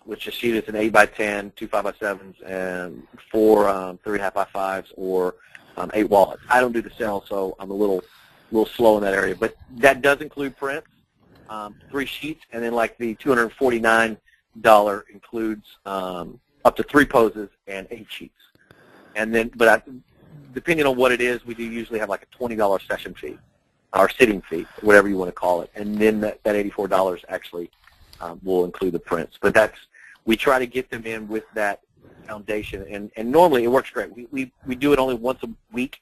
which a sheet is an 8x10, 2 5x7s, and 4 3.5x5s, or 8 wallets. I don't do the sale, so I'm a little slow in that area. But that does include prints, 3 sheets, and then like the $249 includes up to 3 poses and 8 sheets. And then, depending on what it is, we do usually have like a $20 session fee, or sitting fee, whatever you want to call it. And then that $84 actually will include the prints. But we try to get them in with that foundation, and normally it works great. We do it only once a week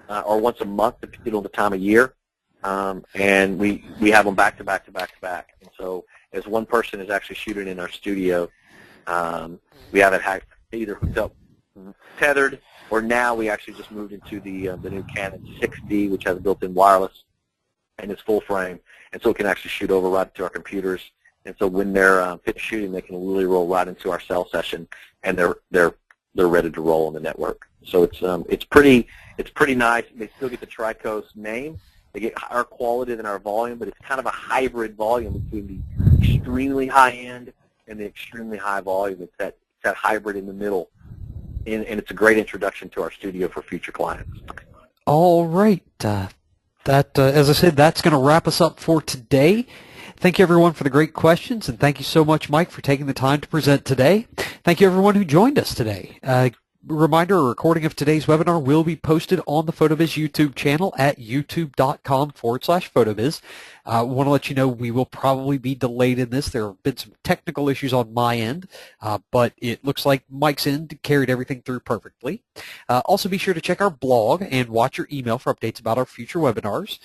or once a month, depending on the time of year, and we have them back to back to back to back. And so as one person is actually shooting in our studio, we have it either hooked up tethered, or now we actually just moved into the new Canon 6D, which has a built-in wireless and it's full frame, and so it can actually shoot over right to our computers. And so when they're finished shooting, they can really roll right into our cell session, and they're ready to roll on the network. So it's pretty nice. They still get the TriCoast name. They get higher quality than our volume, but it's kind of a hybrid volume between the extremely high end and the extremely high volume. It's that hybrid in the middle, and it's a great introduction to our studio for future clients. All right. As I said, that's going to wrap us up for today. Thank you, everyone, for the great questions, and thank you so much, Mike, for taking the time to present today. Thank you, everyone who joined us today. Reminder, a recording of today's webinar will be posted on the PhotoBiz YouTube channel at youtube.com/PhotoBiz. I want to let you know we will probably be delayed in this. There have been some technical issues on my end, but it looks like Mike's end carried everything through perfectly. Also, be sure to check our blog and watch your email for updates about our future webinars.